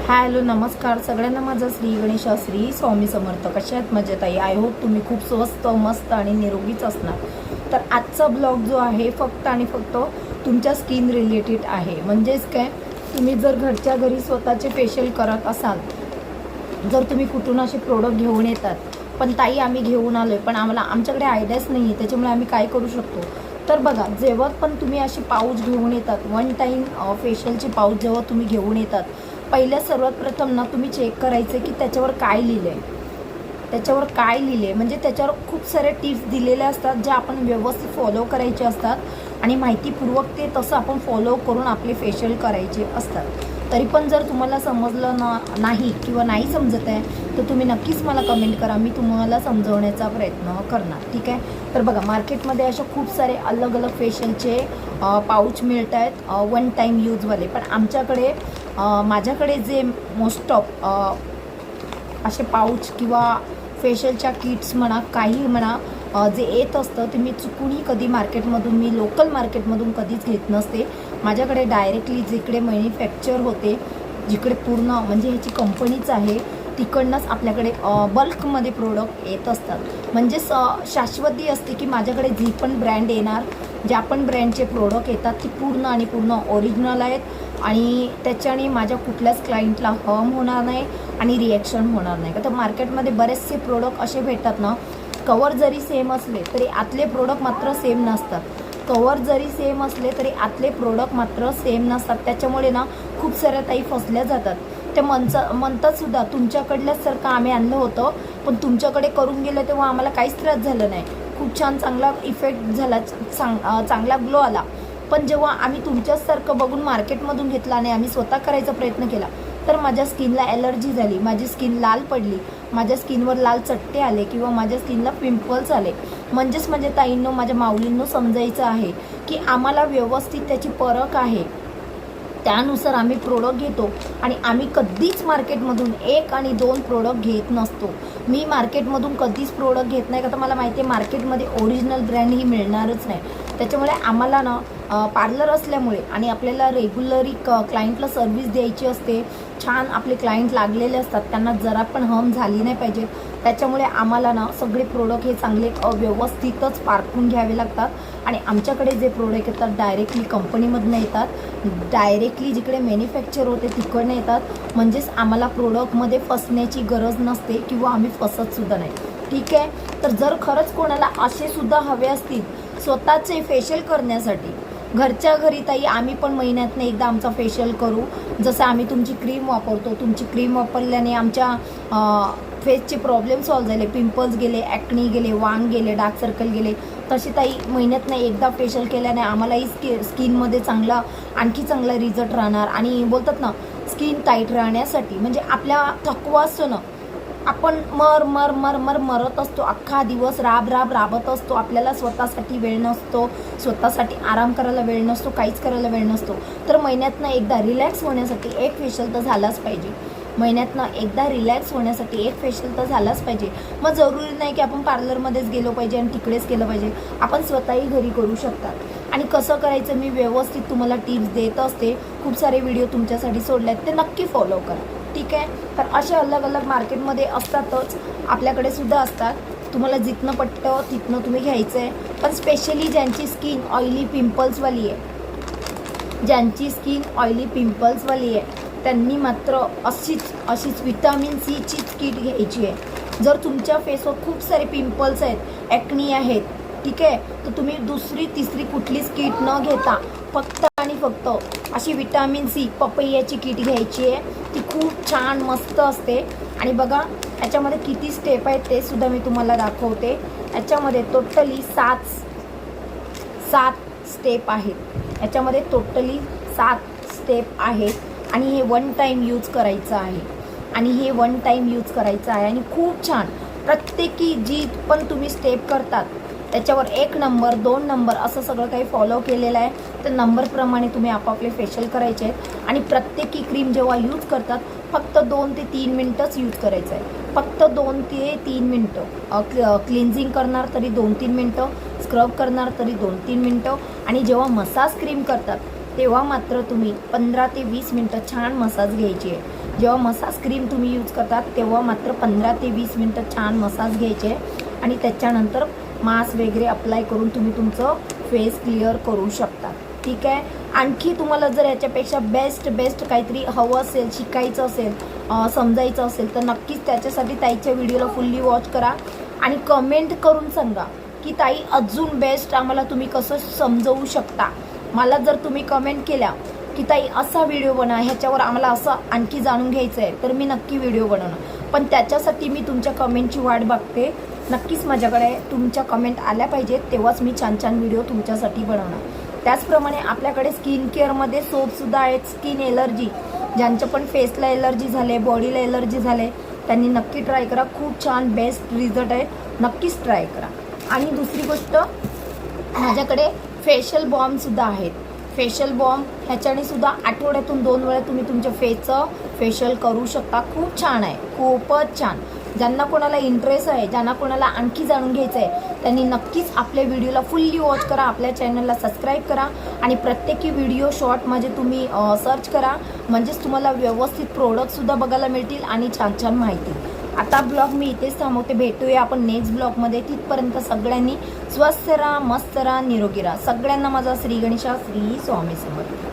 Hello नमस्कार सगळ्यांना, माझा श्री गणेश श्री स्वामी समर्थ. कशा आहेत? मजेत आहे. आय होप तुम्ही खूप स्वस्त मस्त आणि निरोगीच असणार. तर आजचा ब्लॉग जो आहे फक्त आणि फक्त तुमच्या स्किन रिलेटेड आहे. म्हणजेच काय, तुम्ही जर घरच्या घरी स्वतःचे फेशियल करत असाल, जर तुम्ही कुठून असे प्रोडक्ट घेऊन येतात, पण ताई आम्ही घेऊन आलो आहे पण आमच्याकडे आयडियाच नाही आहे, त्याच्यामुळे आम्ही काय करू शकतो. तर बघा, जेव्हा पण तुम्ही अशी पाऊच घेऊन येतात, वन टाईम फेशियलची पाऊच जेव्हा तुम्ही घेऊन येतात, पहिल्या सर्वात प्रथम ना तुम्ही चेक करायचं की त्याच्यावर काय लिहिलं आहे. त्याच्यावर काय लिहिले म्हणजे त्याच्यावर खूप सारे टिप्स दिलेले असतात, ज्या आपण व्यवस्थित फॉलो करायचे असतात आणि माहितीपूर्वक ते तसं आपण फॉलो करून आपले फेशियल करायचे असतात. तरी पण जर तुम्हाला समजलं नाही किंवा नाही समजत आहे तर तुम्ही नक्कीच मला कमेंट करा, मी तुम्हाला समजवण्याचा प्रयत्न करणार. ठीक आहे. तर बघा, मार्केटमध्ये अशा खूप सारे अलग अलग फेशियलचे पाऊच मिळत आहेत, वन टाईम यूजवाले. पण आमच्याकडे माझ्याकडे जे मोस्ट ऑफ असे पाऊच किंवा फेशियलच्या किट्स म्हणा, काही म्हणा, जे येत असतं ते मी चुकूनही कधी मार्केटमधून, मी लोकल मार्केटमधून कधीच घेत नसते. माझ्याकडे डायरेक्टली जिकडे मॅन्युफॅक्चर होते, जिकडे पूर्ण म्हणजे ह्याची कंपनीच आहे, तिकडनंच आपल्याकडे बल्कमध्ये प्रोडक्ट येत असतात. म्हणजे शाश्वती असते की माझ्याकडे जी पण ब्रँड येणार, ज्या पण ब्रँडचे प्रोडक्ट येतात ती पूर्ण आणि पूर्ण ओरिजिनल आहेत आणि त्याच्याने माझ्या कुठल्याच क्लायंटला हार्म होणार नाही आणि रिॲक्शन होणार नाही. का तर मार्केटमध्ये बरेचसे प्रोडक्ट असे भेटतात ना, कवर जरी सेम असले तरी आतले प्रोडक्ट मात्र सेम नसतात. कवर जरी सेम असले तरी आतले प्रोडक्ट मात्र सेम नसतात. त्याच्यामुळे ना खूप साऱ्या ताई फसल्या जातात. ते म्हणतात सुद्धा, तुमच्याकडल्याच सारखं आम्ही आणलं होतं पण तुमच्याकडे करून गेलं तेव्हा आम्हाला काहीच त्रास झाला नाही, खूप छान चांगला इफेक्ट झाला, चांगला ग्लो आला. पण जेव्हा आम्ही तुमच्याचसारखं बघून मार्केटमधून घेतला आणि आम्ही स्वतः करायचा प्रयत्न केला तर माझ्या स्किनला ॲलर्जी झाली, माझी स्किन लाल पडली, माझ्या स्किनवर लाल चट्टे आले किंवा माझ्या स्किनला पिंपल्स आले. म्हणजेच माझ्या ताईंनो, माझ्या माऊलींनो समजायचं आहे की आम्हाला व्यवस्थित त्याची परख आहे, त्यानुसार आम्ही प्रोडक्ट घेतो आणि आम्ही कधीच मार्केटमधून एक आणि दोन प्रोडक्ट घेत नसतो. मी मार्केटमधून कधीच प्रोडक्ट घेत नाही, का तर मला माहिती आहे मार्केटमध्ये ओरिजिनल ब्रँड ही मिळणारच नाही. त्याच्यामुळे आम्हाला ना पार्लर असल्यामुळे आणि आपल्याला रेग्युलरी क्लायंटला सर्व्हिस द्यायची असते, छान आपले क्लायंट लागलेले असतात, त्यांना जरा पण हार्म झाली नाही पाहिजे. त्याच्यामुळे आम्हाला ना सगळे प्रोडक्ट हे चांगले व्यवस्थितच पारखून घ्यावे लागतात आणि आमच्याकडे जे प्रोडक्ट येतात डायरेक्टली कंपनीमधून येतात, डायरेक्टली जिकडे मॅन्युफॅक्चर होते तिकडनं येतात. म्हणजेच आम्हाला प्रोडक्टमध्ये फसण्याची गरज नसते किंवा आम्ही फसतसुद्धा नाही. ठीक आहे. तर जर खरंच कोणाला असे सुद्धा हवे असतील स्वतःचे फेशियल करण्यासाठी, घरच्या घरी ताई आम्ही पण महिन्यातनं एकदा आमचा फेशियल करू, जसं आम्ही तुमची क्रीम वापरतो, तुमची क्रीम वापरल्याने आमच्या फेसचे प्रॉब्लेम सॉल्व झाले, पिंपल्स गेले, ॲक्नी गेले, वांग गेले, डार्क सर्कल गेले, तशी ताई महिन्यातनं एकदा फेशियल केल्याने आम्हालाही स्किनमध्ये आणखी चांगला रिझल्ट राहणार. आणि बोलतात ना, स्किन टाईट राहण्यासाठी, म्हणजे आपल्या थकवा असतो ना, आपण मरत असतो, अख्खा दिवस राबत असतो, आपल्याला स्वतःसाठी वेळ नसतो, स्वतःसाठी आराम करायला वेळ नसतो, काहीच करायला वेळ नसतो. तर महिन्यातनं एकदा रिलॅक्स होण्यासाठी एक फेशियल तर झालाच पाहिजे. महिन्यातनं एकदा रिलॅक्स होण्यासाठी एक फेशियल तर झालाच पाहिजे. मग जरुरी नाही की आपण पार्लरमध्येच गेलो पाहिजे आणि तिकडेच केलं पाहिजे, आपण स्वतःही घरी करू शकतात. आणि कसं करायचं मी व्यवस्थित तुम्हाला टिप्स देत असते, खूप सारे व्हिडिओ तुमच्यासाठी सोडले आहेत, ते नक्की फॉलो करा. ठीक आहे. तर असे अलग अलग मार्केटमध्ये असतातच, आपल्याकडे सुद्धा असतात. तुम्हाला जिथनं पटतं तिथनं तुम्ही घ्यायचं आहे. पण स्पेशली ज्यांची स्किन ऑइली पिंपल्सवाली आहे, ज्यांची स्किन ऑइली पिंपल्सवाली आहे, त्यांनी मात्र अशीच विटॅमिन सीचीच किट घ्यायची आहे. जर तुमच्या फेसवर खूप सारे पिंपल्स आहेत, ॲक्नी आहेत, ठीक आहे, तर तुम्ही दुसरी तिसरी कुठलीच किट न घेता फक्त आणि फक्त अशी विटॅमिन सी पपैयाची किट घ्यायची आहे. ती खूप छान मस्त असते. आणि बघा याच्यामध्ये किती स्टेप आहेत ते सुद्धा मी तुम्हाला दाखवते. याच्यामध्ये टोटली सात स्टेप आहेत. याच्यामध्ये टोटली 7 स्टेप आहेत आणि हे वन टाईम यूज करायचं आहे. आणि खूप छान प्रत्येकी जी पण तुम्ही स्टेप करतात त्याच्यावर 1 नंबर 2 नंबर असं सगळं काही फॉलो केलेलं आहे. तर नंबरप्रमाणे तुम्ही आपापले फेशियल करायचे आहेत. आणि प्रत्येकी क्रीम जेव्हा यूज करतात फक्त 2 ते 3 मिनटंच यूज करायचं आहे. फक्त 2 ते 3 मिनटं. क्लिन्झिंग करणार तरी 2-3 मिनटं, स्क्रब करणार तरी 2-3 मिनटं, आणि जेव्हा मसाज क्रीम करतात तेव्हा मात्र तुम्ही 15 ते 20 मिनटं छान मसाज घ्यायची आहे. जेव्हा मसाज क्रीम तुम्ही यूज करतात तेव्हा मात्र 15 ते 20 मिनटं छान मसाज घ्यायचे आणि त्याच्यानंतर मास्क वगैरे अप्लाय करून तुम्ही तुमचं फेस क्लिअर करू शकता. ठीक आहे. आणखी तुम्हाला जर याच्यापेक्षा बेस्ट काहीतरी हवं असेल, शिकायचं असेल, समजायचं असेल तर नक्कीच त्याच्यासाठी ताईच्या व्हिडिओला फुल्ली वॉच करा आणि कमेंट करून सांगा की ताई अजून बेस्ट आम्हाला तुम्ही कसं समजवू शकता. मला जर तुम्ही कमेंट केल्या की ताई असा व्हिडिओ बनवा, ह्याच्यावर आम्हाला असं आणखी जाणून घ्यायचं आहे, तर मी नक्की व्हिडिओ बनवणार. पण त्याच्यासाठी मी तुमच्या कमेंटची वाट बघते. नक्कीच माझ्याकडे तुमच्या कमेंट आल्या पाहिजेत, तेव्हाच मी छान व्हिडिओ तुमच्यासाठी बनवणार. त्याचप्रमाणे आपल्याकडे स्किन केअरमध्ये सोपसुद्धा आहेत. स्किन एलर्जी ज्यांच्या पण फेसला एलर्जी झाले, बॉडीला एलर्जी झाले, त्यांनी नक्की ट्राय करा. खूप छान बेस्ट रिझल्ट आहे, नक्कीच ट्राय करा. आणि दुसरी गोष्ट, माझ्याकडे फेशियल बॉम्बसुद्धा आहेत. फेशियल बॉम्ब ह्याच्याने सुद्धा आठवड्यातून 2 वेळा तुम्ही तुमच्या फेसचं फेशियल करू शकता. खूप छान आहे, खूपच छान. ज्यांना कोणाला इंटरेस्ट आहे, ज्यांना कोणाला आणखी जाणून घ्यायचं आहे, त्यांनी नक्कीच आपल्या व्हिडिओला फुल्ली वॉच करा, आपल्या चॅनलला सबस्क्राईब करा आणि प्रत्येकी व्हिडिओ शॉर्ट म्हणजे तुम्ही सर्च करा, म्हणजेच तुम्हाला व्यवस्थित प्रोडक्टसुद्धा बघायला मिळतील आणि छान माहिती. आता ब्लॉग मी इथेच थांबवते. भेटूया आपण नेक्स्ट ब्लॉगमध्ये. तिथपर्यंत सगळ्यांनी स्वस्थ राहा, मस्त राहा, निरोगी राहा. सगळ्यांना माझा श्री गणेशा, श्री स्वामी समर्थ.